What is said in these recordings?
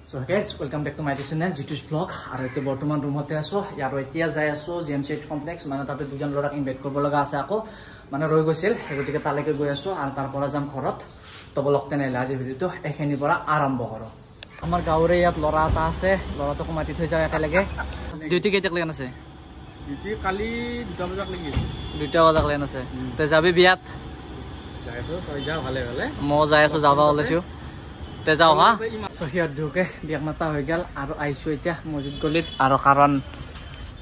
So guys, welcome back to my channel Jitu's vlog. আৰু এতিয়া বৰ্তমান ৰুমতে আছো ইয়াৰ এতিয়া যাই আছো জিএমচিএইচ কমপ্লেক্স মানে তাতে দুজন লৰাক ইনভাইট কৰিব লগা আছে আকৌ মানে ৰৈ গৈছিল হেগতিকে তালৈকে গৈ আছো আৰু তাৰ পৰা যাম ঘৰত তো ব্লগ তেনেলে আজি ভিডিওটো এখেনিৰ পৰা আৰম্ভ কৰো আমাৰ গাঁৱৰে ইয়াত লৰা এটা আছে লৰাটোক মাতি থৈ যাও একেলগে ডিউটি কেইটাক লেন আছে ডিউটি কালি 2টা বজাক লাগি 2টা বজাক লেন আছে তে যাবি বিয়াত যাইছো তই যা ভালে ভালে মই যাই আছো যাবা ওলাইছো তে যাও হা সহিয়াত ঢুকে বিয়াক মাতা হৈ গেল আৰু আইছো এতিয়া মছজিদ গলিত আৰু কাৰণ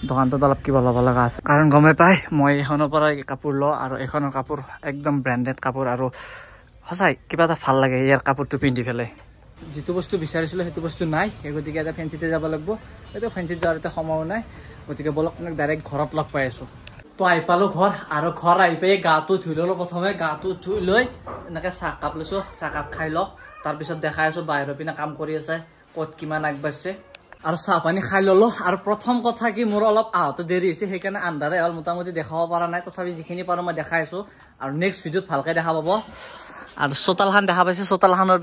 দোকানটো অলপ কিবা ল'ব লগা আছে কাৰণ গমে পাই মই এখনৰ পৰা কাপোৰ ল আৰু এখনৰ কাপোৰ একদম ব্ৰ্যান্ডেড কাপোৰ আৰু সঁচাই কিবা এটা ভাল লাগে ইয়াৰ কাপোৰটো পিন্ধি ফেলে যেটো বস্তু বিচাৰিছিলো সেইটো বস্তু নাই হেগতিকে এটা ফেন্সিতে যাব লাগিব এটো ফেন্সিত যাওঁতে এটা সময় নাই গতিকে বলক মানে ডাইৰেক্ট ঘৰত লগ পাই আছো তো আই পালো ঘৰ আৰু ঘৰ আই পাই গাটো ধুই ললো প্ৰথমে গাটো ধুই লৈ এনেকে চাহ কাপ লৈছো চাহ কাপ খাই ল তাৰ পিছত দেখাই আছো বাহিৰৰ পিনে কাম কৰি আছে কত কিমান আগবাছে আৰু চাহ পানী খাই ললো আৰু প্ৰথম কথা কি মোৰ অলপ আহতে দেৰি হৈছে সেইকাৰণে আন্ধাৰে হল মোটামুটি দেখাব পৰা নাই তথাপি যিখিনি পাৰো মই দেখাই আছো আৰু নেক্সট ভিডিওত ভালকৈ দেখা পাব আৰু চোতালখান দেখা পাইছে চোতালখানৰ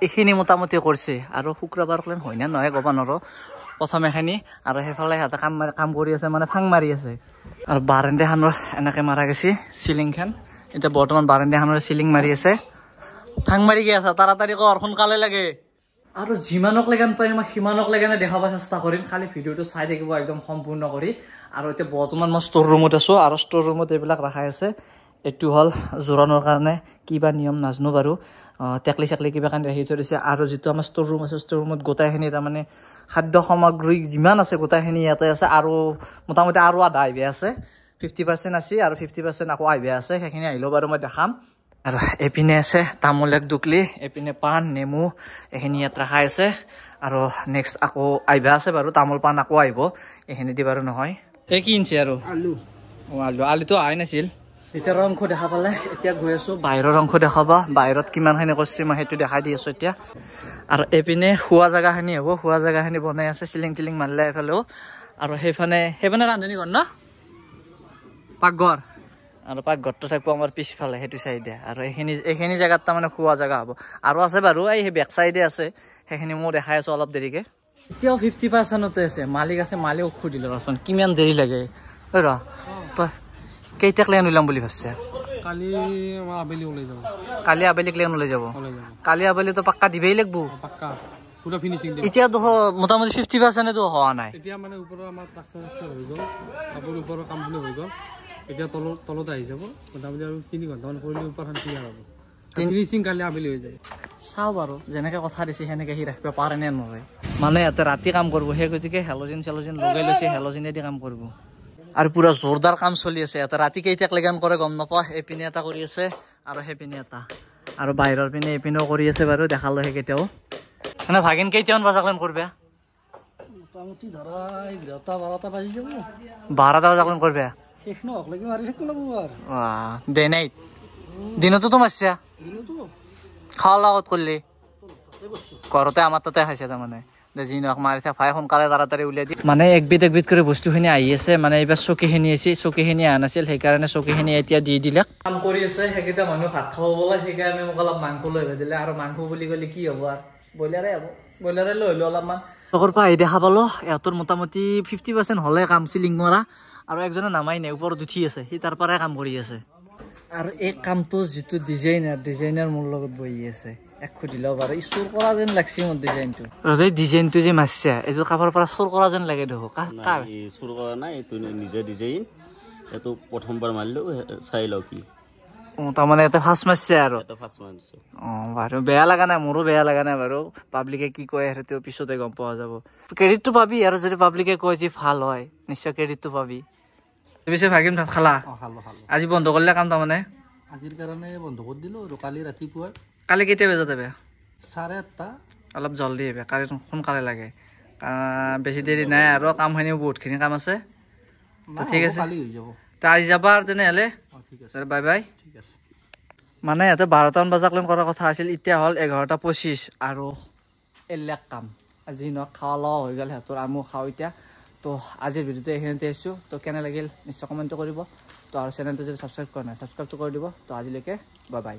এখিনি মোটামুটি কৰিছে আৰু শুক্ৰবাৰ প্লেন হয় না নহয় গবা নৰো প্ৰথম এখিনি আৰু হেফালে হাতে কাম কৰি আছে মানে ফাং মাৰি আছে আৰু বাৰান্দাখনৰ এনেকে মাৰা গৈছে সিলিং খান এটা বৰ্তমান বাৰান্দাখনৰ সিলিং মাৰি আছে ফাং মাৰি গৈ আছে তাড়াতাড়ি কৰ সোনকালে লাগে আৰু যিমানক লাগান পাৰিম সিমানক লাগানে দেখাব চেষ্টা কৰিম খালি ভিডিওটো চাই থাকিব একদম সম্পূৰ্ণ কৰি আৰু এতিয়া বৰ্তমান মই ষ্ট'ৰ ৰুমত আছো আৰু ষ্ট'ৰ ৰুমত এইবিলাক ৰাখাই আছে এটু হল জোৰানৰ কাৰণে কিবা নিয়ম নাজনো বাৰু টেকলি চাকলি কিবা কাৰণে ৰাখি থৈ দিছে আৰু যেটো আমাৰ ষ্ট'ৰ ৰুম আছে ষ্ট'ৰ ৰুমত গোটাইখিনি তাৰ মানে খাদ্য সামগ্ৰী যিমান আছে গোটাইখিনি ইয়াতে আছে আৰু মোটামুটি আৰু আধা আইবে আছে 50% আছে আৰু 50% আকৌ আইবে আছে সেইখিনি আহিলো বাৰু মই দেখাম আৰু এপিনে আছে তামোল এক দুকলি এপিনে পান নেমু এখিনি ইয়াত ৰাখাই আছে আৰু নেক্সট আকৌ আইবা আছে বাৰু তামোল পান আকৌ আহিব এখিনি দি বাৰু নহয় এই কি ইনছে আৰু আলুটো আই নাছিল এতিয়া ৰংখ দেখা পালে এতিয়া গৈ আছো বাহিৰৰ ৰংখ দেখাবা বাহিৰত কিমানখিনি কৰিছে মই সেইটো দেখাই দি আছো এতিয়া আৰু এপিনে শুৱা জায়গাখিনি হ'ব শুৱা জায়গাখিনি বনাই আছে সিলিং টিলিং মাৰিলে এফালেও আৰু সেইফানে ৰান্ধনি ঘৰ ন পাকঘৰ আৰু পাকঘৰটো থাকিব আমাৰ পিছফালে সেইটো চাইডে আৰু এইখিনি জায়গাত তাৰমানে শুৱা জায়গা হ'ব আৰু আছে বাৰু এই বেক চাইডে আছে সেইখিনি মই দেখাই আছো অলপ দেৰিকে এতিয়াও 50%তে আছে মালিক আছে মালিক সুধিলো ৰচোন কিমান দেৰি লাগে ঐ ৰ তই কেইটাক লেন উলাম বুলি ভাবছে কালি আবেলি ওলাই যাব কালি আবেলিক লেন ওলাই যাব কালি আবেলি তো পাক্কা দিবেই লাগবো পাক্কা পুৰা ফিনিশিং দিব এতিয়া তো মোটামুটি 50% তো হোৱা নাই এতিয়া মানে ওপৰৰ আমাৰ স্ট্ৰাকচাৰ হৈ গ'ল কাপোৰ ওপৰৰ কামখিনি হৈ গ'ল এতিয়া তলত আহি যাব মোটামুটি আৰু 3 ঘণ্টামান কৰিলে ওপৰখন ক্লিয়াৰ হ'ব ফিনিশিং কালি আবেলি হৈ যায় চাও বাৰু যেনেকে কথা দিছে সেনেকে হি ৰাখিব পাৰে নে নৰে মানে ইয়াতে ৰাতি কাম কৰিব সেই গতিকে হেলোজিন চেলোজিন লগাই লৈছে হেলোজিনেদি কাম কৰিব আৰু পুৰা জোৰদাৰ কাম চলি আছে এটা ৰাতি কেইটাক লেগান কৰে গম নাপা এপিনে এটা কৰি আছে আৰু হেপিনে এটা আৰু বাহিৰৰ পিনে এপিনেও কৰি আছে বাৰু দেখালো হে কেতিয়াও মানে ভাগিন কেইটামান বাজাকলেন কৰবে মোটামুটি ধৰা 11-12টা বাজি যাব 12টা বাজাকলেন কৰবে শেষ নহক লাগি মাৰি থাকিব লাগিব আৰু ডে নাইট দিনতো তো মাৰছা দিনতো খাওয়া লগত কৰলি ঘৰতে আমাৰ তাতে খাইছে তাৰমানে যি নহওক মাৰি থাক ভাই সোনকালে তাড়াতাড়ি উলিয়াই দি মানে একবিধ কৰি বস্তুখিনি আহি আছে মানে এইবাৰ চকীখিনি আছে চকীখিনি অহা নাছিল সেইকাৰণে চকীখিনি এতিয়া দি দিলে কাম কৰি আছে সেইকেইটা মানুহ ভাত খাব বলে সেইকাৰণে মোক অলপ মাংস লৈ দিলে আৰু মাংস বুলি ক'লে কি হ'ব আৰু ব্ৰইলাৰে হ'ব ব্ৰইলাৰে লৈ হ'লো অলপমান চকৰ পৰা আহি দেখা পালো ইহঁতৰ মোটামুটি 50% হ'লে কাম চিলিং মৰা আৰু একজনে নামাই নাই ওপৰত উঠি আছে সি তাৰ পৰাই কাম কৰি আছে আৰু এই কামটো যেটো ডিজাইনাৰ মোৰ লগত বহি আছে এক খুদিল বাৰু চুৰ কৰা যেন লাগছে মোৰ ডিজাইনটো এই ডিজাইনটো যে মাৰছে এইটো কাপোৰৰ পৰা চুৰ কৰা যেন লাগে দেখো কাৰ চুৰ কৰা নাই এইটো নিজে ডিজাইন এইটো প্ৰথমবাৰ মাৰিলো চাই লও কি তাৰমানে এটা ফাৰ্ষ্ট মাৰছে আৰু এটা ফাৰ্ষ্ট মাৰিছো বাৰু বেয়া লগা নাই মোৰো বেয়া লগা নাই বাৰু পাব্লিকে কি কয় সেইটো পিছতে গম পোৱা যাব ক্ৰেডিটটো পাবি আৰু যদি পাব্লিকে কয় যে ভাল হয় নিশ্চয় ক্ৰেডিটটো পাবি পিছে ভাগিন ভাত খালা আজি বন্ধ কৰিলে কাম তাৰমানে আজিৰ কাৰণে বন্ধ কৰি দিলো আৰু কালি ৰাতিপুৱা কালি কেতিয়া বজাত যাবে 8:30 অলপ জলদি আহিবে কালি সোনকালে লাগে বেছি দেৰি নাই আৰু কামখিনিও বহুতখিনি কাম আছে ঠিক আছে কালি হৈ যাব তা আজি যাবা আৰু তেনেহ'লে ঠিক আছে বাই বাই ঠিক আছে মানে ইয়াতে 12টামান বজাকলেন কৰাৰ কথা আছিল এতিয়া হ'ল 11:25 আৰু এলাক কাম আজি ন খাওয়া লোৱা হৈ গ'ল সিহঁতৰ আমো খাওঁ এতিয়া তো আজিৰ ভিডিওটো এইখিনিতে আছো তো কেনে লাগিল নিশ্চয় কমেণ্ট কৰিব তো আৰু চেনেলটো যদি ছাবস্ক্ৰাইব কৰা নাই ছাবস্ক্ৰাইবটো কৰি দিব তো আজিলৈকে বাই বাই